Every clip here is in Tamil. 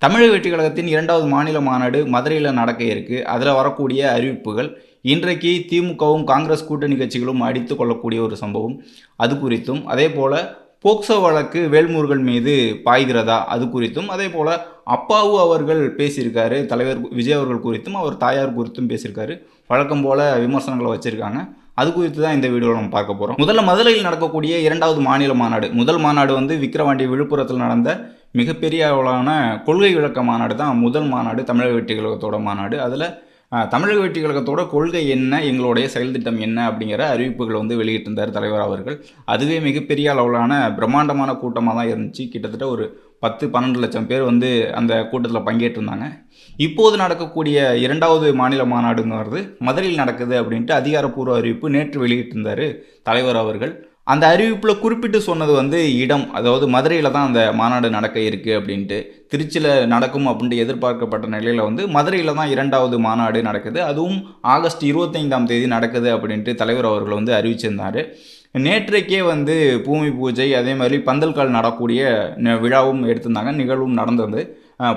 தமிழக வெற்றிக் கழகத்தின் 2வது மாநில மாநாடு மதுரையில் நடக்க இருக்கு. அதில் வரக்கூடிய அறிவிப்புகள், இன்றைக்கு திமுகவும் காங்கிரஸ் கூட்டணி கட்சிகளும் அடித்துக் கொள்ளக்கூடிய ஒரு சம்பவம், அது குறித்தும், அதே போல போக்சோ வழக்கு வேல்முருகன் மீது பாய்கிறதா அது குறித்தும், அதே போல அப்பாவு அவர்கள் பேசியிருக்காரு. தலைவர் விஜய் அவர்கள் குறித்தும் அவர் தாயார் குறித்தும் பேசியிருக்காரு. வழக்கம் போல விமர்சனங்களை வச்சிருக்காங்க. அது குறித்து தான் இந்த வீடியோவில் நம்ம பார்க்க போகிறோம். முதல்ல மதுரையில் நடக்கக்கூடிய 2வது மாநில மாநாடு. முதல் மாநாடு விக்கிரவாண்டி விழுப்புரத்தில் நடந்த மிகப்பெரிய அளவிலான கொள்கை விளக்க மாநாடு தான் முதல் மாநாடு, தமிழக வெற்றிக் கழகத்தோட மாநாடு. அதில் தமிழக வெற்றிக் கழகத்தோட கொள்கை என்ன, எங்களுடைய செயல் திட்டம் என்ன அப்படிங்கிற அறிவிப்புகளை வெளியிட்டிருந்தார் தலைவர் அவர்கள். அதுவே மிகப்பெரிய அளவிலான பிரம்மாண்டமான கூட்டமாக தான் இருந்துச்சு. கிட்டத்தட்ட ஒரு 10-12 லட்சம் பேர் அந்த கூட்டத்தில் பங்கேற்றிருந்தாங்க. இப்போது நடக்கக்கூடிய 2வது மாநில மாநாடுங்கிறது மதுரையில் நடக்குது அப்படின்ட்டு அதிகாரப்பூர்வ அறிவிப்பு நேற்று வெளியிட்டிருந்தார் தலைவர் அவர்கள். அந்த அறிவிப்பில் குறிப்பிட்டு சொன்னது இடம், அதாவது மதுரையில் தான் அந்த மாநாடு நடக்க இருக்குது அப்படின்ட்டு. திருச்சியில் நடக்கும் அப்படின்ட்டு எதிர்பார்க்கப்பட்ட நிலையில் மதுரையில் தான் 2வது மாநாடு நடக்குது. அதுவும் ஆகஸ்ட் 25ஆம் தேதி நடக்குது அப்படின்ட்டு தலைவர் அவர்கள் அறிவிச்சிருந்தார். நேற்றைக்கே பூமி பூஜை, அதே மாதிரி பந்தல்கால் நடக்கூடிய விழாவும் எடுத்திருந்தாங்க, நிகழ்வும் நடந்தது.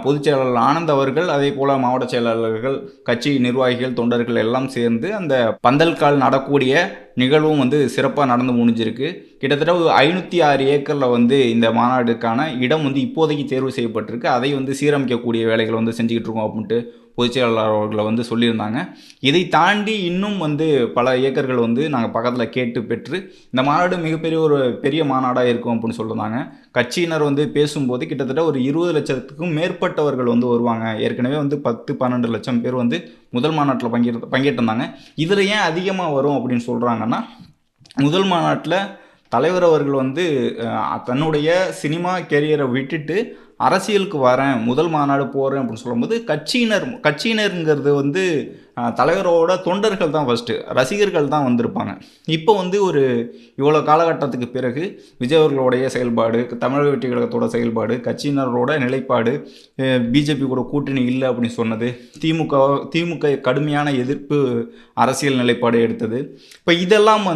பொதுச் செயலாளர் ஆனந்த் அவர்கள், அதே போல் மாவட்ட செயலாளர்கள், கட்சி நிர்வாகிகள், தொண்டர்கள் எல்லாம் சேர்ந்து அந்த பந்தல்கால் நடக்கூடிய நிகழ்வும் சிறப்பாக நடந்து முடிஞ்சிருக்கு. கிட்டத்தட்ட ஒரு 506 ஏக்கரில் இந்த மாநாடுக்கான இடம் இப்போதைக்கு தேர்வு செய்யப்பட்டிருக்கு. அதை சீரமைக்கக்கூடிய வேலைகள் செஞ்சுக்கிட்டு இருக்கோம் அப்படின்ட்டு பொதுச் செயலாளர் அவர்களை சொல்லியிருந்தாங்க. இதை தாண்டி இன்னும் பல ஏக்கர்கள் நாங்கள் பக்கத்தில் கேட்டு பெற்று இந்த மாநாடு மிகப்பெரிய ஒரு பெரிய மாநாடாக இருக்கும் அப்படின்னு சொல்லியிருந்தாங்க. கட்சியினர் பேசும்போது கிட்டத்தட்ட ஒரு 20 லட்சத்துக்கும் மேற்பட்டவர்கள் வருவாங்க. ஏற்கனவே 10-12 லட்சம் பேர் முதல் மாநாட்டில் பங்கேற்றிருந்தாங்க. இதில் ஏன் அதிகமாக வரும் அப்படின்னு சொல்கிறாங்கன்னா, முதல் மாநாட்டில் தலைவர் அவர்கள் தன்னுடைய சினிமா கேரியரை விட்டுட்டு அரசியலுக்கு வரேன், முதல் மாநாடு போகிறேன் அப்படின்னு சொல்லும்போது கட்சியினருங்கிறது தலைவரோட தொண்டர்கள் தான் ஃபஸ்ட்டு, ரசிகர்கள் தான் வந்திருப்பாங்க. இப்போ ஒரு இவ்வளோ காலகட்டத்துக்கு பிறகு விஜய் அவர்களுடைய செயல்பாடு, தமிழக வெற்றிக் கழகத்தோட செயல்பாடு, கட்சியினரோட நிலைப்பாடு, பிஜேபி கூட கூட்டணி இல்லை அப்படின்னு சொன்னது, திமுக கடுமையான எதிர்ப்பு அரசியல் நிலைப்பாடு எடுத்தது. இப்போ இதெல்லாம்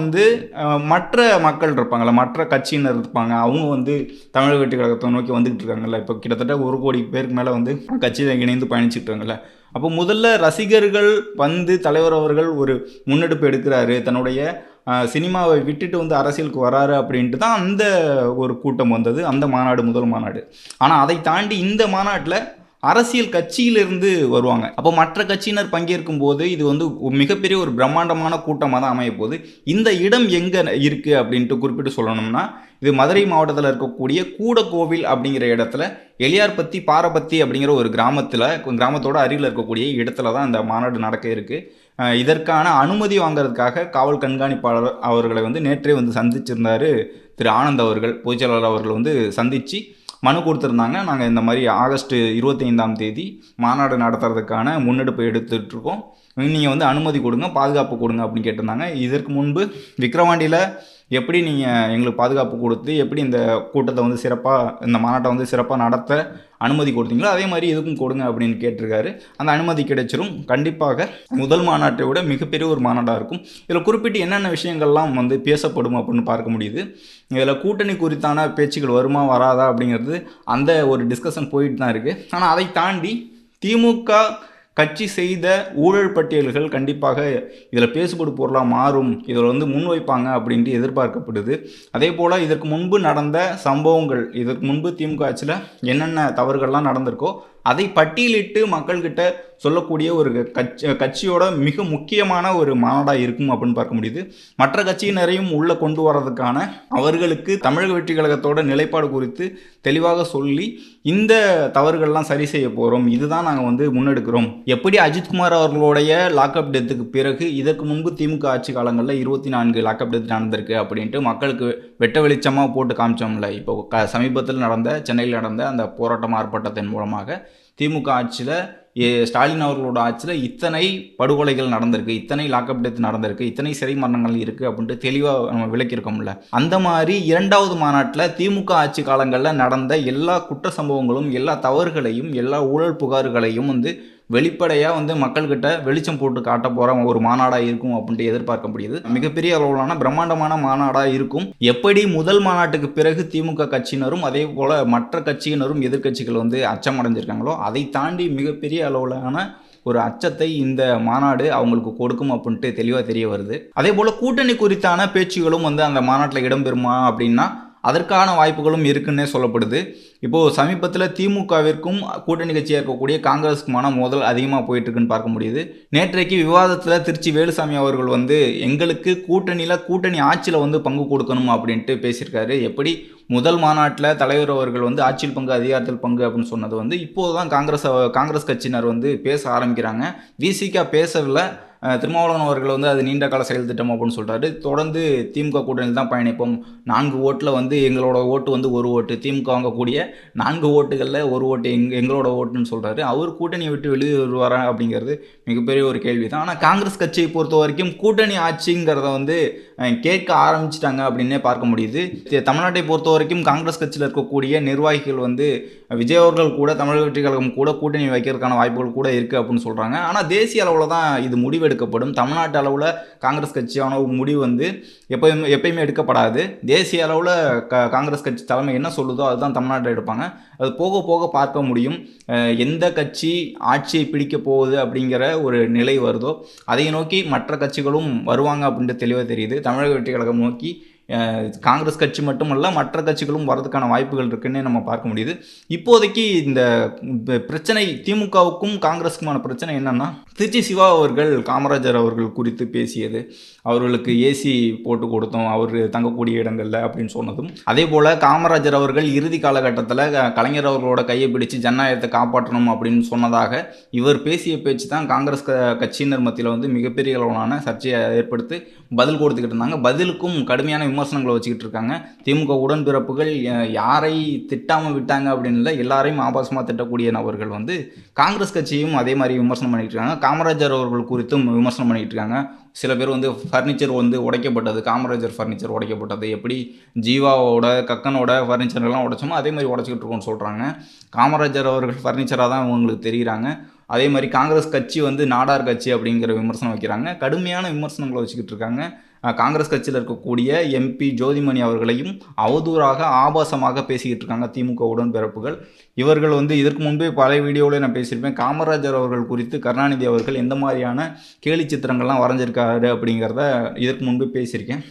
மற்ற மக்கள் இருப்பாங்கள்ல, மற்ற கட்சியினர் இருப்பாங்க, அவங்க தமிழக வெற்றிக் கழகத்தை நோக்கி வந்துக்கிட்டு இருக்காங்கல்ல. இப்போ கிட்டத்தட்ட 1 கோடி பேருக்கு மேலே கட்சியில் இணைந்து பயணிச்சுட்டு இருக்காங்கல்ல. அப்போ முதல்ல ரசிகர்கள் தலைவர் அவர்கள் ஒரு முன்னெடுப்பு எடுக்கிறாரு, தன்னுடைய சினிமாவை விட்டுட்டு அரசியலுக்கு வராரு அப்படின்ட்டு தான் அந்த ஒரு கூட்டம் அந்த மாநாடு, முதல் மாநாடு. ஆனால் அதை தாண்டி இந்த மாநாட்டில் அரசியல் கட்சியிலிருந்து வருவாங்க. அப்போ மற்ற கட்சியினர் பங்கேற்கும் போது இது மிகப்பெரிய ஒரு பிரம்மாண்டமான கூட்டமாக தான் அமைய போகுது. இந்த இடம் எங்கே இருக்குது அப்படின்ட்டு குறிப்பிட்டு சொல்லணும்னா, இது மதுரை மாவட்டத்தில் இருக்கக்கூடிய கூடக்கோவில் அப்படிங்கிற இடத்துல, எளியார்பத்தி பாரபத்தி அப்படிங்கிற ஒரு கிராமத்தோட அருகில் இருக்கக்கூடிய இடத்துல தான் இந்த மாநாடு நடக்க இருக்குது. இதற்கான அனுமதி வாங்கிறதுக்காக காவல் கண்காணிப்பாளர் அவர்களை நேற்றே சந்திச்சிருந்தார் திரு ஆனந்த் அவர்கள். பொதுச்செயலாளர் அவர்கள் சந்தித்து மனு கொடுத்துருந்தாங்க. நாங்கள் இந்த மாதிரி ஆகஸ்ட் 25ஆம் தேதி மாநாடு நடத்துறதுக்கான முன்னெடுப்பு எடுத்துகிட்ருக்கோம், நீங்கள் அனுமதி கொடுங்க, பாதுகாப்பு கொடுங்க அப்படின்னு கேட்டிருந்தாங்க. இதற்கு முன்பு விக்கிரவாண்டியில் எப்படி நீங்கள் எங்களுக்கு பாதுகாப்பு கொடுத்து எப்படி இந்த கூட்டத்தை சிறப்பாக, இந்த மாநாட்டை சிறப்பாக நடத்த அனுமதி கொடுத்தீங்களோ அதே மாதிரி இதுக்கும் கொடுங்க அப்படின்னு கேட்டிருக்காரு. அந்த அனுமதி கிடைச்சிரும். கண்டிப்பாக முதல் மாநாட்டை விட மிகப்பெரிய ஒரு மாநாடாக இருக்கும். இதில் குறிப்பிட்டு என்னென்ன விஷயங்கள்லாம் பேசப்படும் அப்படின்னு பார்க்க முடியுது. இதில் கூட்டணி குறித்தான பேச்சுக்கள் வருமா வராதா அப்படிங்கிறது அந்த ஒரு டிஸ்கஷன் போயிட்டு தான் இருக்குது. ஆனால் அதை தாண்டி திமுக கட்சி செய்த ஊழல் பட்டியல்கள் கண்டிப்பாக இதில் பேசுபடு பொருளாக மாறும், இதில் முன்வைப்பாங்க அப்படின்ட்டு எதிர்பார்க்கப்படுது. அதே போல் இதற்கு முன்பு நடந்த சம்பவங்கள், இதற்கு முன்பு திமுக ஆட்சியில் என்னென்ன தவறுகள்லாம் நடந்திருக்கோ அதை பட்டியலிட்டு மக்கள்கிட்ட சொல்லக்கூடிய ஒரு கட்சியோட மிக முக்கியமான ஒரு மாநாடாக இருக்கும் அப்படின்னு பார்க்க முடியுது. மற்ற கட்சியினரையும் உள்ளே கொண்டு வர்றதுக்கான, அவர்களுக்கு தமிழக வெற்றிக் கழகத்தோட நிலைப்பாடு குறித்து தெளிவாக சொல்லி இந்த தவறுகள்லாம் சரி செய்ய போகிறோம், இதுதான் நாங்கள் முன்னெடுக்கிறோம். எப்படி அஜித்குமார் அவர்களுடைய லாக்அப் டெத்துக்கு பிறகு இதற்கு முன்பு திமுக ஆட்சி காலங்களில் 24 லாக்அப் டெத் நடந்திருக்கு அப்படின்ட்டு மக்களுக்கு வெட்ட வெளிச்சமாக போட்டு காமிச்சோம்ல. இப்போ சமீபத்தில் சென்னையில் நடந்த அந்த போராட்டம் ஆர்ப்பாட்டத்தின் மூலமாக திமுக ஆட்சியில், ஸ்டாலின் அவர்களோட ஆட்சியில் இத்தனை படுகொலைகள் நடந்திருக்கு, இத்தனை லாக்அப் டெத் நடந்திருக்கு, இத்தனை சிறை மரணங்கள் இருக்குது அப்படின்ட்டு தெளிவாக நம்ம விளக்கியிருக்கோம்ல. அந்த மாதிரி 2வது மாநாட்டில் திமுக ஆட்சி காலங்களில் நடந்த எல்லா குற்ற சம்பவங்களும், எல்லா தவறுகளையும், எல்லா ஊழல் புகார்களையும் வெளிப்படையாக வந்து மக்கள்கிட்ட வெளிச்சம் போட்டு காட்ட போகிற ஒரு மாநாடாக இருக்கும் அப்படின்ட்டு எதிர்பார்க்க முடியுது. மிகப்பெரிய அளவிலான பிரம்மாண்டமான மாநாடாக இருக்கும். எப்படி முதல் மாநாட்டுக்கு பிறகு திமுக கட்சியினரும் அதே போல் மற்ற கட்சியினரும் எதிர்க்கட்சிகள் வந்து அச்சமடைஞ்சிருக்காங்களோ அதை தாண்டி மிகப்பெரிய அளவிலான ஒரு அச்சத்தை இந்த மாநாடு அவங்களுக்கு கொடுக்கும் அப்படின்ட்டு தெளிவாக தெரிய வருது. அதே போல் கூட்டணி குறித்தான பேச்சுகளும் வந்து அந்த மாநாட்டில் இடம்பெறுமா அப்படின்னா அதற்கான வாய்ப்புகளும் இருக்குன்னே சொல்லப்படுது. இப்போது சமீபத்தில் திமுகவிற்கும் கூட்டணி கட்சியாக இருக்கக்கூடிய காங்கிரஸுக்குமான மோதல் அதிகமாக போயிட்டுருக்குன்னு பார்க்க முடியுது. நேற்றைக்கு விவாதத்தில் திருச்சி வேலுசாமி அவர்கள் வந்து எங்களுக்கு கூட்டணி ஆட்சியில் வந்து பங்கு கொடுக்கணும் அப்படின்ட்டு பேசியிருக்காரு. எப்படி முதல் மாநாட்டில் தலைவர் அவர்கள் வந்து ஆட்சியில் பங்கு அதிகாரத்தில் பங்கு அப்படின்னு சொன்னது வந்து இப்போது தான் காங்கிரஸ் கட்சியினர் வந்து பேச ஆரம்பிக்கிறாங்க. விசிக பேசவில்லை. திருமாவளவன் அவர்கள் வந்து அது நீண்ட கால செயல் திட்டம் அப்படின்னு சொல்கிறாரு. தொடர்ந்து திமுக கூட்டணியில் தான் பயணிப்போம். 4 ஓட்டில் வந்து எங்களோட ஓட்டு வந்து 1 ஓட்டு, திமுக வாங்கக்கூடிய 4 ஓட்டுகளில் 1 ஓட்டு எங்களோட ஓட்டுன்னு சொல்கிறாரு. அவர் கூட்டணியை விட்டு வெளியே வருவாரா அப்படிங்கிறது மிகப்பெரிய ஒரு கேள்வி தான். ஆனால் காங்கிரஸ் கட்சியை பொறுத்த வரைக்கும் கூட்டணி ஆட்சிங்கிறத வந்து கேட்க ஆரம்பிச்சிட்டாங்க அப்படின்னே பார்க்க முடியுது. தமிழ்நாட்டை பொறுத்த வரைக்கும் காங்கிரஸ் கட்சியில் இருக்கக்கூடிய நிர்வாகிகள் வந்து விஜய் அவர்கள் கூட தமிழக வெற்றி கழகம் கூட கூட்டணி வைக்கிறதுக்கான வாய்ப்புகள் கூட இருக்குது அப்படின்னு சொல்கிறாங்க. ஆனால் தேசிய அளவில் தான் இது முடிவெடுக்கப்படும். தமிழ்நாட்டு அளவில் காங்கிரஸ் கட்சியான முடிவு வந்து எப்பயுமே எடுக்கப்படாது. தேசிய அளவில் காங்கிரஸ் கட்சி தலைமை என்ன சொல்லுதோ அதுதான் தமிழ்நாட்டில் எடுப்பாங்க. அது போக போக பார்க்க முடியும். எந்த கட்சி ஆட்சியை பிடிக்க போகுது அப்படிங்கிற ஒரு நிலை வருதோ அதை நோக்கி மற்ற கட்சிகளும் வருவாங்க அப்படின்ட்டு தெளிவாக தெரியுது. தமிழக வெற்றி கழகம் நோக்கி காங்கிரஸ் கட்சி மட்டுமல்ல மற்ற கட்சிகளும் வரதுக்கான வாய்ப்புகள் இருக்குன்னு நம்ம பார்க்க முடியுது. இப்போதைக்கு இந்த பிரச்சனை திமுகவுக்கும் காங்கிரஸுக்குமான பிரச்சனை என்னன்னா, திருச்சி சிவா அவர்கள் காமராஜர் அவர்கள் குறித்து பேசியது, அவர்களுக்கு ஏசி போட்டு கொடுத்தோம் அவர் தங்கக்கூடிய இடங்கள்ல அப்படின்னு சொன்னதும், அதே போல காமராஜர் அவர்கள் இறுதி காலகட்டத்தில் கலைஞர் அவர்களோட கையை பிடிச்சு ஜனநாயகத்தை காப்பாற்றணும் அப்படின்னு சொன்னதாக இவர் பேசிய பேச்சு தான் காங்கிரஸ் கட்சியினர் மத்தியில் வந்து மிகப்பெரிய அளவிலான சர்ச்சையை ஏற்படுத்தி பதில் கொடுத்துக்கிட்டு இருந்தாங்க. பதிலுக்கும் கடுமையான விமர்சனங்களை வச்சுக்கிட்டு இருக்காங்க. திமுக உடன்பிறப்புகள் யாரை திட்டாமல் விட்டாங்க அப்படின்னு இல்லை, எல்லாரையும் ஆபாசமாக திட்டக்கூடிய நபர்கள் வந்து காங்கிரஸ் கட்சியும் அதே மாதிரி விமர்சனம் பண்ணிட்டு இருக்காங்க. காமராஜர் அவர்கள் குறித்தும் விமர்சனம் பண்ணிட்டு இருக்காங்க. சில பேர் வந்து ஃபர்னிச்சர் வந்து உடைக்கப்பட்டது, காமராஜர் ஃபர்னிச்சர் உடைக்கப்பட்டது, எப்படி ஜீவாவோட கக்கனோட ஃபர்னிச்சர்லாம் உடைச்சோமோ அதே மாதிரி உடைச்சிக்கிட்டு இருக்கோம்னு சொல்கிறாங்க. காமராஜர் அவர்கள் ஃபர்னிச்சராக தான் அவங்களுக்கு தெரிகிறாங்க. அதே மாதிரி காங்கிரஸ் கட்சி வந்து நாடார் கட்சி அப்படிங்கிற விமர்சனம் வைக்கிறாங்க. கடுமையான விமர்சனங்களை வச்சுக்கிட்டு இருக்காங்க. காங்கிரஸ் கட்சியில் இருக்கக்கூடிய எம்பி ஜோதிமணி அவர்களையும் அவதூறாக ஆபாசமாக பேசிக்கிட்டு இருக்காங்க திமுக உடன்பிறப்புகள். இவர்கள் வந்து இதற்கு முன்பே பல வீடியோவில் நான் பேசியிருப்பேன். காமராஜர் அவர்கள் குறித்து கருணாநிதி அவர்கள் எந்த மாதிரியான கேலி சித்திரங்கள்லாம் வரைஞ்சிருக்காரு அப்படிங்கிறத இதற்கு முன்பே பேசியிருக்கேன்.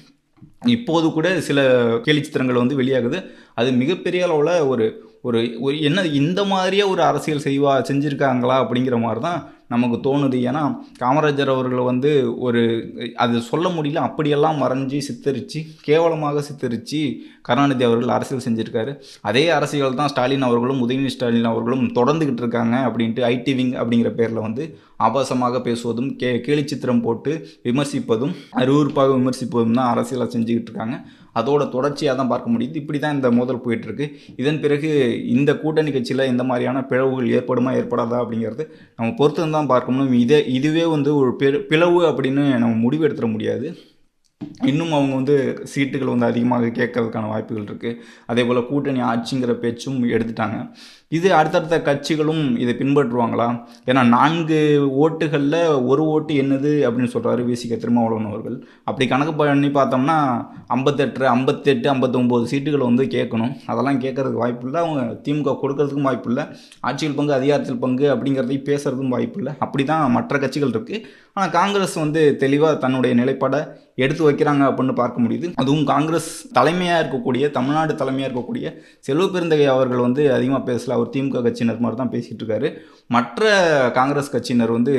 இப்போது கூட சில கேலி சித்திரங்கள் வந்து வெளியாகுது. அது மிகப்பெரிய அளவில் ஒரு ஒரு என்ன இந்த மாதிரியே ஒரு அரசியல் செஞ்சுருக்காங்களா அப்படிங்கிற மாதிரி தான் நமக்கு தோணுது. ஏன்னா காமராஜர் அவர்கள் வந்து ஒரு அது சொல்ல முடியல, அப்படியெல்லாம் மறைஞ்சி சித்தரித்து கேவலமாக சித்தரித்து கருணாநிதி அவர்கள் அரசியல் செஞ்சுருக்காரு. அதே அரசியல் தான் ஸ்டாலின் அவர்களும் உதயநிதி ஸ்டாலின் அவர்களும் தொடர்ந்துக்கிட்டு இருக்காங்க அப்படின்ட்டு ஐடி விங் அப்படிங்கிற பேரில் வந்து ஆபாசமாக பேசுவதும் கேலி சித்திரம் போட்டு விமர்சிப்பதும் அருவருப்பாக விமர்சிப்பதும் தான் அரசியலை செஞ்சுக்கிட்டு இருக்காங்க. அதோட தொடர்ச்சியாக தான் பார்க்க முடியுது. இப்படி தான் இந்த மோதல் போயிட்டுருக்கு. இதன் பிறகு இந்த கூட்டணி கட்சியில் எந்த மாதிரியான பிளவுகள் ஏற்படுமா ஏற்படாதா அப்படிங்கிறது நம்ம பொறுத்து தான் பார்க்கணும். இதுவே வந்து ஒரு பிளவு அப்படின்னு நம்ம முடிவு எடுத்துட முடியாது. இன்னும் அவங்க வந்து சீட்டுகள் வந்து அதிகமாக கேட்கறதுக்கான வாய்ப்புகள் இருக்குது. அதே போல் கூட்டணி ஆட்சிங்கிற பேச்சும் எடுத்துட்டாங்க. இது அடுத்தடுத்த கட்சிகளும் இதை பின்பற்றுவாங்களா? ஏன்னா 4 ஓட்டுகளில் 1 ஓட்டு என்னது அப்படின்னு சொல்கிறாரு விசிக திருமாவளவன் அவர்கள். அப்படி கணக்கு பண்ணி பார்த்தோம்னா 58, 59 சீட்டுகள் வந்து கேட்கணும். அதெல்லாம் கேட்கறதுக்கு வாய்ப்பு இல்லை. அவங்க திமுக கொடுக்கறதுக்கும் வாய்ப்பு இல்லை. ஆட்சியில் பங்கு அதிகாரத்தில் பங்கு அப்படிங்கிறதையும் பேசுகிறதுக்கும் வாய்ப்பு இல்லை. அப்படி தான் மற்ற கட்சிகள் இருக்குது. ஆனால் காங்கிரஸ் வந்து தெளிவாக தன்னுடைய நிலைப்பாடை எடுத்து வைக்கிறாங்க அப்படின்னு பார்க்க முடியுது. அதுவும் காங்கிரஸ் தலைமையாக இருக்கக்கூடிய தமிழ்நாடு தலைமையாக இருக்கக்கூடிய செல்வ பெருந்தகை அவர்கள் வந்து அதிகமாக பேசல. அவர் திமுக கட்சியினர் மாதிரி தான் பேசிகிட்டு இருக்காரு. மற்ற காங்கிரஸ் கட்சியினர் வந்து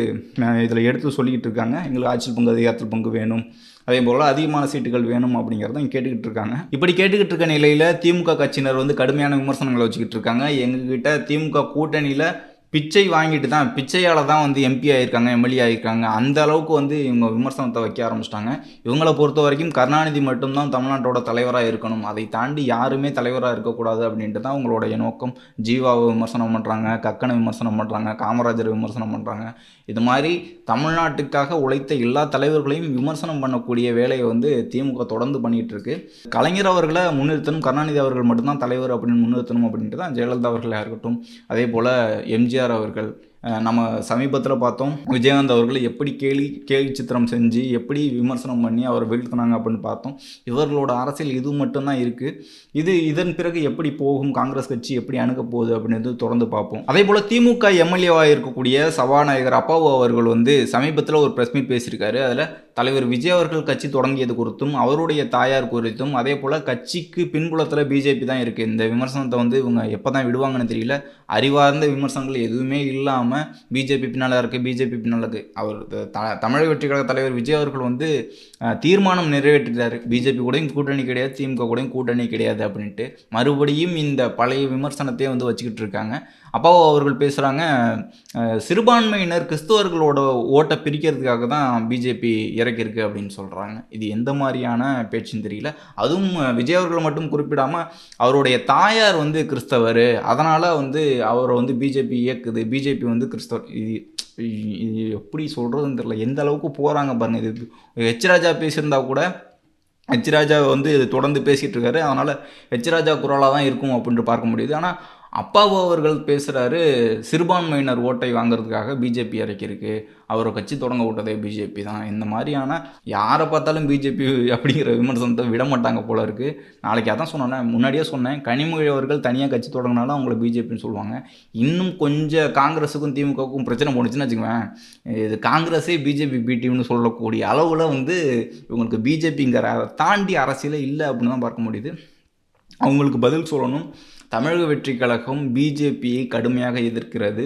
இதில் எடுத்து சொல்லிக்கிட்டு இருக்காங்க, எங்களுக்கு ஆட்சியில் பங்கு அதிகாரத்தில் பங்கு வேணும், அதே போல் அதிகமான சீட்டுகள் வேணும் அப்படிங்கிறத கேட்டுக்கிட்டு இருக்காங்க. இப்படி கேட்டுக்கிட்டு இருக்க நிலையில் திமுக கட்சியினர் வந்து கடுமையான விமர்சனங்களை வச்சுக்கிட்டு இருக்காங்க. எங்ககிட்ட திமுக கூட்டணியில் பிச்சை வாங்கிட்டு தான், பிச்சையால் தான் வந்து எம்பி ஆகியிருக்காங்க, எம்எல்ஏ ஆகியிருக்காங்க, அந்த அளவுக்கு வந்து இவங்க விமர்சனத்தை வைக்க ஆரம்பிச்சிட்டாங்க. இவங்களை பொறுத்த வரைக்கும் கருணாநிதி மட்டும்தான் தமிழ்நாட்டோட தலைவராக இருக்கணும், அதை தாண்டி யாருமே தலைவராக இருக்கக்கூடாது அப்படின்ட்டு தான் உங்களுடைய நோக்கம். ஜீவாவை விமர்சனம் பண்ணுறாங்க, கக்கனை விமர்சனம் பண்ணுறாங்க, காமராஜரை விமர்சனம் பண்ணுறாங்க. இது மாதிரி தமிழ்நாட்டுக்காக உழைத்த எல்லா தலைவர்களையும் விமர்சனம் பண்ணக்கூடிய வேலையை வந்து திமுக தொடர்ந்து பண்ணிகிட்டு இருக்கு. கலைஞர் அவர்களை முன்னிறுத்தணும், கருணாநிதி அவர்கள் மட்டும்தான் தலைவர் அப்படின்னு முன்னிறுத்தணும் அப்படின்ட்டு தான் ஜெயலலிதா அவர்களாக இருக்கட்டும், அதே போல் எம்ஜிஆர் அவர்கள், நம்ம சமீபத்தில் பார்த்தோம் விஜயகாந்த் அவர்கள் எப்படி கேலி சித்திரம் செஞ்சு எப்படி விமர்சனம் பண்ணி அவர் வீழ்த்தினாங்க அப்படின்னு பார்த்தோம். இவர்களோட அரசியல் இது மட்டும்தான் இருக்குது. இதன் பிறகு எப்படி போகும், காங்கிரஸ் கட்சி எப்படி அணுக போகுது அப்படின்னு தொடர்ந்து பார்ப்போம். அதே போல் திமுக எம்எல்ஏவாக இருக்கக்கூடிய சபாநாயகர் அப்பாவு அவர்கள் சமீபத்தில் ஒரு ப்ரெஸ் மீட் பேசியிருக்காரு. அதில் தலைவர் விஜய் அவர்கள் கட்சி தொடங்கியது குறித்தும் அவருடைய தாயார் குறித்தும் அதே போல் கட்சிக்கு பின்புலத்தில் பிஜேபி தான் இருக்குது. இந்த விமர்சனத்தை இவங்க எப்போ தான் விடுவாங்கன்னு தெரியல. அறிவார்ந்த விமர்சனங்கள் எதுவுமே இல்லாமல் பிஜேபி பின்னால் இருக்குது, பிஜேபி பின்னால் இருக்குது. அவர் தமிழக வெற்றி கழக தலைவர் விஜய் அவர்கள் தீர்மானம் நிறைவேற்றிட்டார். பிஜேபி கூடயும் கூட்டணி கிடையாது, திமுக கூடயும் கூட்டணி கிடையாது அப்படின்ட்டு மறுபடியும் இந்த பழைய விமர்சனத்தையே வச்சுக்கிட்டு இருக்காங்க. அப்பாவு அவர்கள் பேசுகிறாங்க, சிறுபான்மையினர் கிறிஸ்தவர்களோட ஓட்டை பிரிக்கிறதுக்காக தான் பிஜேபி இறக்கியிருக்கு அப்படின்னு சொல்கிறாங்க. இது எந்த மாதிரியான பேச்சுன்னு தெரியல. அதுவும் விஜய் அவர்களை மட்டும் குறிப்பிடாமல் அவருடைய தாயார் கிறிஸ்தவர், அதனால் அவரை பிஜேபி இயக்குது, பிஜேபி கிறிஸ்தவர். இது எப்படி சொல்கிறதுன்னு தெரியல. எந்த அளவுக்கு போகிறாங்க பாருங்கள். இது ஹெச் ராஜா பேசியிருந்தா கூட ஹெச் ராஜா இது தொடர்ந்து பேசிகிட்டு இருக்காரு. அதனால் ஹெச் ராஜா குரலாக தான் இருக்கும் அப்படின்ட்டு பார்க்க முடியுது. ஆனால் அப்பாவு அவர்கள் பேசுகிறாரு, சிறுபான்மையினர் ஓட்டை வாங்கிறதுக்காக பிஜேபி இறக்கியிருக்கு, அவரை கட்சி தொடங்க விட்டதே பிஜேபி தான். இந்த மாதிரியான யாரை பார்த்தாலும் பிஜேபி அப்படிங்கிற விமர்சனத்தை விட மாட்டாங்க போல இருக்குது. நாளைக்கு அதான் சொன்னேன், முன்னாடியே சொன்னேன், கனிமொழி அவர்கள் தனியாக கட்சி தொடங்கினாலும் அவங்கள பிஜேபின்னு சொல்லுவாங்க. இன்னும் கொஞ்சம் காங்கிரஸுக்கும் திமுகவுக்கும் பிரச்சனை போணுச்சுன்னு வச்சுக்குவேன், இது காங்கிரஸே பிஜேபி பிடிஎம்னு சொல்லக்கூடிய அளவில் இவங்களுக்கு பிஜேபிங்கிற தாண்டி அரசியலே இல்லை அப்படின்னு தான் பார்க்க முடியுது. அவங்களுக்கு பதில் சொல்லணும். தமிழக வெற்றி கழகம் பிஜேபியை கடுமையாக எதிர்க்கிறது.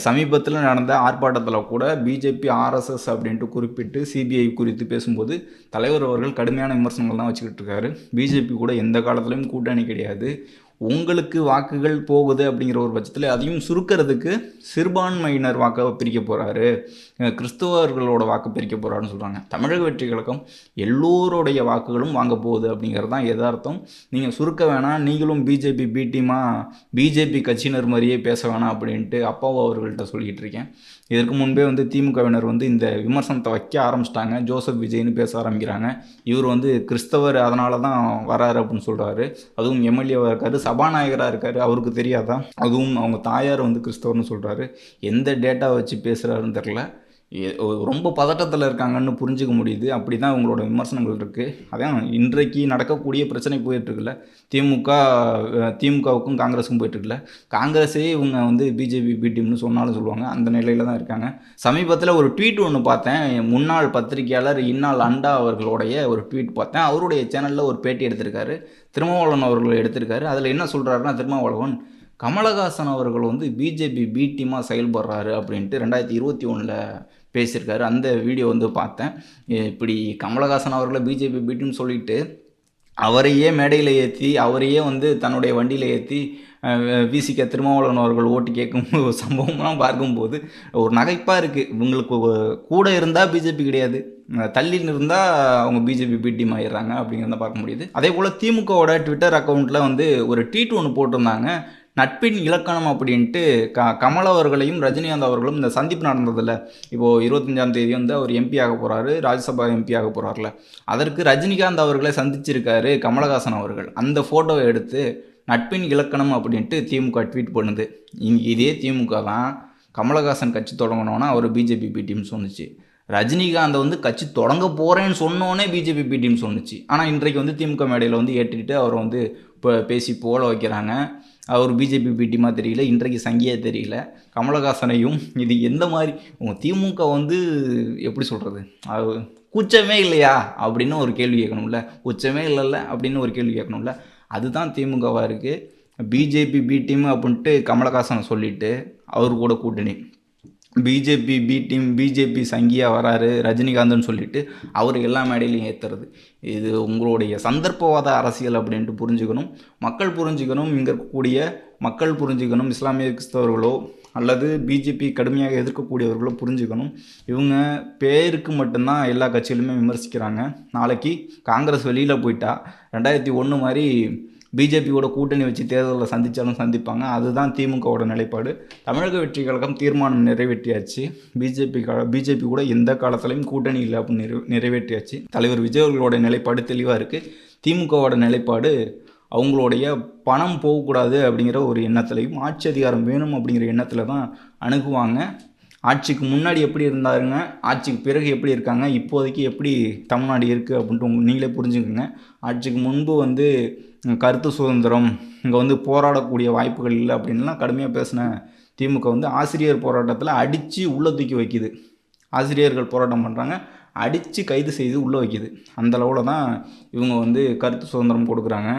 சமீபத்தில் நடந்த ஆர்ப்பாட்டத்தில் கூட பிஜேபி ஆர்எஸ்எஸ் அப்படின்ட்டு குறிப்பிட்டு சிபிஐ குறித்து பேசும்போது தலைவர் அவர்கள் கடுமையான விமர்சனங்கள் தான் வச்சுக்கிட்டு இருக்காரு. பிஜேபி கூட எந்த காலத்துலையும் கூட்டணி கிடையாது. உங்களுக்கு வாக்குகள் போகுது அப்படிங்கிற ஒரு பட்சத்தில் அதையும் சுருக்கிறதுக்கு சிறுபான்மையினர் வாக்கை பிரிக்க போகிறாரு, கிறிஸ்தவர்களோட வாக்கு பிரிக்க போகிறாருன்னு சொல்கிறாங்க. தமிழக வெற்றி கழகம் எல்லோருடைய வாக்குகளும் வாங்க போகுது அப்படிங்கிறது தான் எதார்த்தம். நீங்கள் சுருக்க வேணாம், நீங்களும் பிஜேபி பிஜேபி கட்சியினர் மாதிரியே பேச வேணாம் அப்படின்ட்டு அப்பாவும் அவர்கள்ட்ட சொல்லிக்கிட்டு இருக்கேன். இதற்கு முன்பே திமுகவினர் இந்த விமர்சனத்தை வைக்க ஆரம்பிச்சிட்டாங்க. ஜோசப் விஜய்னு பேச ஆரம்பிக்கிறாங்க. இவர் கிறிஸ்தவர், அதனால தான் வராரு அப்படின்னு சொல்கிறாரு. அதுவும் எம்எல்ஏவாக இருக்கார், சபாநாயகராக இருக்கார், அவருக்கு தெரியாதான்? அதுவும் அவங்க தாயார் கிறிஸ்தவர்னு சொல்கிறாரு. எந்த டேட்டா வச்சு பேசுகிறாருன்னு தெரில. ரொம்ப பதட்டத்தில் இருக்காங்கன்னு புரிஞ்சுக்க முடியுது. அப்படி தான் அவங்களோட விமர்சனங்கள் இருக்குது. அதான் இன்றைக்கு நடக்கக்கூடிய பிரச்சனை போயிட்டுருக்குல்ல, திமுகவுக்கும் காங்கிரஸுக்கும் போயிட்டுருக்குல்ல. காங்கிரஸே இவங்க பிஜேபி பிடிஎம்னு சொன்னாலும் சொல்லுவாங்க, அந்த நிலையில் தான் இருக்காங்க. சமீபத்தில் ஒரு ட்வீட் ஒன்று பார்த்தேன். முன்னாள் பத்திரிகையாளர் இன்னால் அண்டா அவர்களுடைய ஒரு ட்வீட் பார்த்தேன். அவருடைய சேனலில் ஒரு பேட்டி எடுத்திருக்காரு, திருமாவளவன் அவர்கள் எடுத்திருக்காரு. அதில் என்ன சொல்கிறாருன்னா, திருமாவளவன் கமலஹாசன் அவர்கள் பிஜேபி பி டீமாக செயல்படுறாரு அப்படின்ட்டு 2021 பேசியிருக்காரு. அந்த வீடியோ பார்த்தேன். இப்படி கமலஹாசன் அவர்களை பிஜேபி பி டீம்னு சொல்லிட்டு அவரையே மேடையில் ஏற்றி, அவரையே தன்னுடைய வண்டியில் ஏற்றி விசிக திருமாவளவன் அவர்கள் ஓட்டு கேட்கும் சம்பவம்லாம் பார்க்கும்போது ஒரு நகைப்பாக இருக்குது. இவங்களுக்கு கூட இருந்தால் பிஜேபி கிடையாது, தள்ளின்னு இருந்தால் அவங்க பிஜேபி பி டீம் ஆயிடுறாங்க அப்படிங்கிறத பார்க்க முடியுது. அதே போல் திமுகவோட ட்விட்டர் அக்கௌண்ட்டில் ஒரு ட்வீட் ஒன்று போட்டிருந்தாங்க. நட்பின் இலக்கணம் அப்படின்ட்டு கமல் அவர்களையும் ரஜினிகாந்த் அவர்களும் இந்த சந்திப்பு நடந்ததில்ல, இப்போது 25ஆம் தேதி அவர் எம்பி ஆக போகிறாரு, ராஜ்யசபா எம்பி ஆக போகிறார்ல, அதற்கு ரஜினிகாந்த் அவர்களை சந்திச்சிருக்காரு கமலஹாசன் அவர்கள். அந்த ஃபோட்டோவை எடுத்து நட்பின் இலக்கணம் அப்படின்ட்டு திமுக ட்வீட் பண்ணுது. இதே திமுக தான் கமலஹாசன் கட்சி தொடங்கணுன்னா அவர் பிஜேபி பி டீம் சொன்னிச்சு. ரஜினிகாந்த் கட்சி தொடங்க போகிறேன்னு சொன்னோன்னே பிஜேபி பி டீம் சொன்னிச்சு. ஆனால் இன்றைக்கு திமுக மேடையில் ஏற்றிட்டு அவரை இப்போ பேசி போல வைக்கிறாங்க. அவர் பிஜேபி பி டீமாக தெரியல, இன்றைக்கு சங்கியாக தெரியல. கமலஹாசனையும் இது எந்த மாதிரி திமுக எப்படி சொல்கிறது, அது கூச்சமே இல்லையா அப்படின்னு ஒரு கேள்வி கேட்கணும்ல, கூச்சமே இல்லைல்ல அப்படின்னு ஒரு கேள்வி கேட்கணும்ல. அதுதான் திமுகவாக இருக்குது. பிஜேபி பி டீம் அப்படின்ட்டு கமலஹாசனை சொல்லிவிட்டு அவர் கூட கூட்டணி, பிஜேபி பி டீம் பிஜேபி சங்கியாக வராரு ரஜினிகாந்த்னு சொல்லிட்டு அவர் எல்லா மேடையிலையும் ஏற்றுறது. இது உங்களுடைய சந்தர்ப்பவாத அரசியல் அப்படின்ட்டு புரிஞ்சுக்கணும், மக்கள் புரிஞ்சுக்கணும், இங்கே இருக்கக்கூடிய மக்கள் புரிஞ்சுக்கணும், இஸ்லாமிய கிறிஸ்தவர்களோ அல்லது பிஜேபி கடுமையாக எதிர்க்கக்கூடியவர்களோ புரிஞ்சுக்கணும். இவங்க பேருக்கு மட்டும்தான் எல்லா கட்சியிலுமே விமர்சிக்கிறாங்க. நாளைக்கு காங்கிரஸ் வெளியில் போயிட்டா 2001 மாதிரி பிஜேபியோட கூட்டணி வச்சு தேர்தலில் சந்தித்தாலும் சந்திப்பாங்க. அதுதான் திமுகவோட நிலைப்பாடு. தமிழக வெற்றி கழகம் தீர்மானம் நிறைவேற்றியாச்சு. பிஜேபி கூட எந்த காலத்திலையும் கூட்டணி இல்லை அப்படின்னு நிறைவேற்றியாச்சு. தலைவர் விஜய் அவர்களோட நிலைப்பாடு தெளிவாக இருக்குது. திமுகவோட நிலைப்பாடு அவங்களுடைய பணம் போகக்கூடாது அப்படிங்கிற ஒரு எண்ணத்துலையும் ஆட்சி அதிகாரம் வேணும் அப்படிங்கிற எண்ணத்தில் தான் அணுகுவாங்க. ஆட்சிக்கு முன்னாடி எப்படி இருந்தாருங்க, ஆட்சிக்கு பிறகு எப்படி இருக்காங்க, இப்போதைக்கு எப்படி தமிழ்நாடு இருக்குது அப்படின்ட்டு நீங்களே புரிஞ்சுக்கோங்க. ஆட்சிக்கு முன்பு வந்து கருத்து சுதந்திரம், இங்கே வந்து போராடக்கூடிய வாய்ப்புகள் இல்லை அப்படின்லாம் கடுமையாக பேசின திமுக வந்து ஆசிரியர் போராட்டத்தில் அடித்து உள்ளே தூக்கி வைக்குது. ஆசிரியர்கள் போராட்டம் பண்ணுறாங்க, அடித்து கைது செய்து உள்ளே வைக்குது. அந்த அளவில் தான் இவங்க வந்து கருத்து சுதந்திரம் கொடுக்குறாங்க.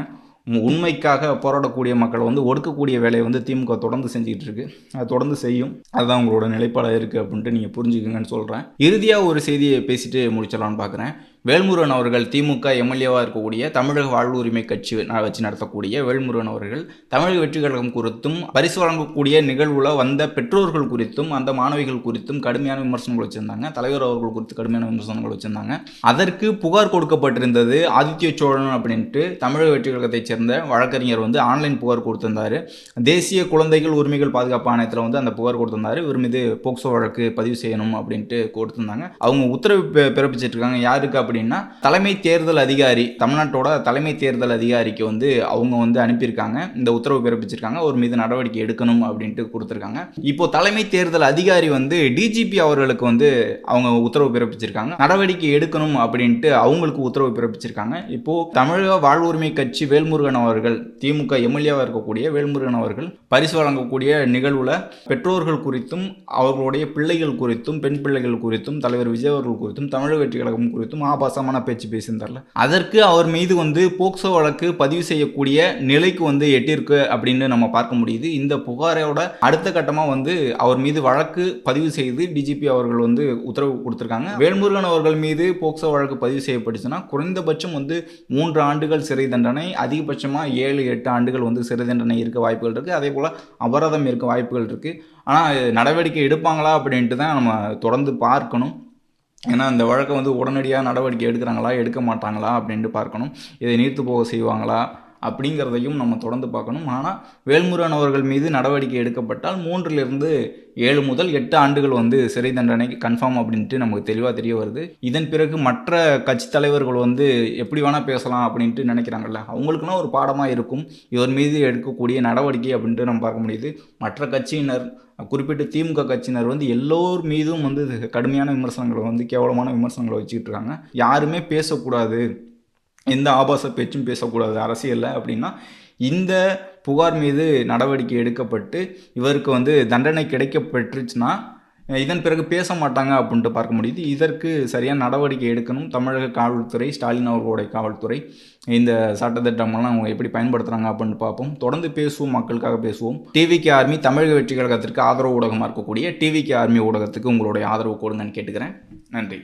உண்மைக்காக போராடக்கூடிய மக்களை வந்து ஒடுக்கக்கூடிய வேலையை வந்து திமுக தொடர்ந்து செஞ்சுக்கிட்டு இருக்கு. அது தொடர்ந்து செய்யும். அதுதான் உங்களோட நிலைப்பாடாக இருக்குது அப்படின்ட்டு நீங்கள் புரிஞ்சுக்குங்கன்னு சொல்கிறேன். இறுதியாக ஒரு செய்தியை பேசிட்டு முடிச்சிடலான்னு பார்க்குறேன். வேல்முருகன் அவர்கள் திமுக எம்எல்ஏவாக இருக்கக்கூடிய தமிழக வாழ்வுரிமை கட்சி வச்சு நடத்தக்கூடிய வேல்முருகன் அவர்கள் தமிழக வெற்றி கழகம் குறித்தும் பரிசு வழங்கக்கூடிய நிகழ்வுல வந்த பெற்றோர்கள் குறித்தும் அந்த மாணவிகள் குறித்தும் கடுமையான விமர்சனங்கள் வச்சிருந்தாங்க. தலைவர் அவர்கள் குறித்து கடுமையான விமர்சனங்கள் வச்சிருந்தாங்க. அதற்கு புகார் கொடுக்கப்பட்டிருந்தது. ஆதித்ய சோழன் அப்படின்ட்டு தமிழக வெற்றி கழகத்தை சேர்ந்த வழக்கறிஞர் வந்து ஆன்லைன் புகார் கொடுத்திருந்தாரு. தேசிய குழந்தைகள் உரிமைகள் பாதுகாப்பு ஆணையத்தில் வந்து அந்த புகார் கொடுத்திருந்தாரு. இவர் மீது போக்சோ வழக்கு பதிவு செய்யணும் அப்படின்ட்டு கொடுத்திருந்தாங்க. அவங்க உத்தரவு பிறப்பிச்சிட்டு இருக்காங்க. யாருக்கு அப்படின்னா தலைமை தேர்தல் அதிகாரி, தமிழ்நாட்டோட தலைமை தேர்தல் அதிகாரிக்கு வந்து அவங்க வந்து அனுப்பியிருக்காங்க. இந்த உத்தரவு பிறப்பிச்சிருக்காங்க. ஒரு மீது நடவடிக்கை எடுக்கணும் அப்படின்ட்டு கொடுத்துருக்காங்க. இப்போ தலைமை தேர்தல் அதிகாரி வந்து டிஜிபி அவர்களுக்கு வந்து அவங்க உத்தரவு பிறப்பிச்சிருக்காங்க. நடவடிக்கை எடுக்கணும் அப்படின்ட்டு அவங்களுக்கு உத்தரவு பிறப்பிச்சிருக்காங்க. இப்போ தமிழக வாழ்வுரிமை கட்சி வேல்முருகன் அவர்கள், திமுக எம்எல்ஏவாக இருக்கக்கூடிய வேல்முருகன் அவர்கள் பரிசு வழங்கக்கூடிய நிகழ்வுல பெற்றோர்கள் குறித்தும் அவர்களுடைய பிள்ளைகள் குறித்தும் பெண் பிள்ளைகள் குறித்தும் தலைவர் விஜய் அவர்கள் குறித்தும் தமிழக வெற்றி கழகம் குறித்தும் ஆபாசமான பேச்சு பேசியிருந்தார்ல, அதற்கு அவர் மீது வந்து போக்சோ வழக்கு பதிவு செய்யக்கூடிய நிலைக்கு வந்து எட்டிருக்கு அப்படின்னு நம்ம பார்க்க முடியுது. இந்த புகாரோட அடுத்த கட்டமா வந்து அவர் மீது வழக்கு பதிவு செய்து டிஜிபி அவர்கள் வந்து உத்தரவு கொடுத்திருக்காங்க. வேல்முருகன் அவர்கள் மீது போக்சோ வழக்கு பதிவு செய்யப்பட்டுச்சுன்னா குறைந்தபட்சம் வந்து 3 ஆண்டுகள் சிறை தண்டனை, அதிகபட்சமா 7-8 ஆண்டுகள் வந்து சிறை தண்டனை இருக்க வாய்ப்புகள் இருக்கு. அதே போல அபராதம் இருக்க வாய்ப்புகள் இருக்கு. ஆனால் நடவடிக்கை எடுப்பாங்களா அப்படின்ட்டு தான் நம்ம தொடர்ந்து பார்க்கணும். ஏன்னா அந்த வழக்கை வந்து உடனடியாக நடவடிக்கை எடுக்கிறாங்களா எடுக்க மாட்டாங்களா அப்படின்ட்டு பார்க்கணும். இதை நீர்த்து போக செய்வாங்களா அப்படிங்கிறதையும் நம்ம தொடர்ந்து பார்க்கணும். ஆனால் வேல்முருகன் அவர்கள் மீது நடவடிக்கை எடுக்கப்பட்டால் 3-7 முதல் 8 ஆண்டுகள் வந்து சிறை தண்டனை கன்ஃபார்ம் அப்படின்ட்டு நமக்கு தெளிவாக தெரிய வருது. இதன் பிறகு மற்ற கட்சி தலைவர்கள் வந்து எப்படி வேணால் பேசலாம் அப்படின்ட்டு நினைக்கிறாங்கல்ல, அவங்களுக்குன்னா ஒரு பாடமாக இருக்கும் இவர் மீது எடுக்கக்கூடிய நடவடிக்கை அப்படின்ட்டு நம்ம பார்க்க முடியுது. மற்ற கட்சியினர், குறிப்பிட்ட திமுக கட்சியினர் வந்து எல்லோர் மீதும் வந்து கடுமையான விமர்சனங்களை வந்து கேவலமான விமர்சனங்களை வச்சுக்கிட்டு இருக்காங்க. யாருமே பேசக்கூடாது, எந்த ஆபாச பேச்சும் பேசக்கூடாது அரசியலில் அப்படின்னா இந்த புகார் மீது நடவடிக்கை எடுக்கப்பட்டு இவருக்கு வந்து தண்டனை கிடைக்கப்பட்டுருச்சுன்னா இதன் பிறகு பேச மாட்டாங்க அப்படின்ட்டு பார்க்க முடியுது. இதற்கு சரியான நடவடிக்கை எடுக்கணும் தமிழக காவல்துறை, ஸ்டாலின் அவர்களுடைய காவல்துறை. இந்த சட்டத்திட்டங்கள்லாம் அவங்க எப்படி பயன்படுத்துகிறாங்க அப்படின்னு பார்ப்போம். தொடர்ந்து பேசுவோம், மக்களுக்காக பேசுவோம். டிவிகே ஆர்மி தமிழக வெற்றி கழகத்திற்கு ஆதரவு ஊடகமாக இருக்கக்கூடிய டிவிகே ஆர்மி ஊடகத்துக்கு உங்களுடைய ஆதரவு கொடுங்கன்னு கேட்டுக்கிறேன். நன்றி.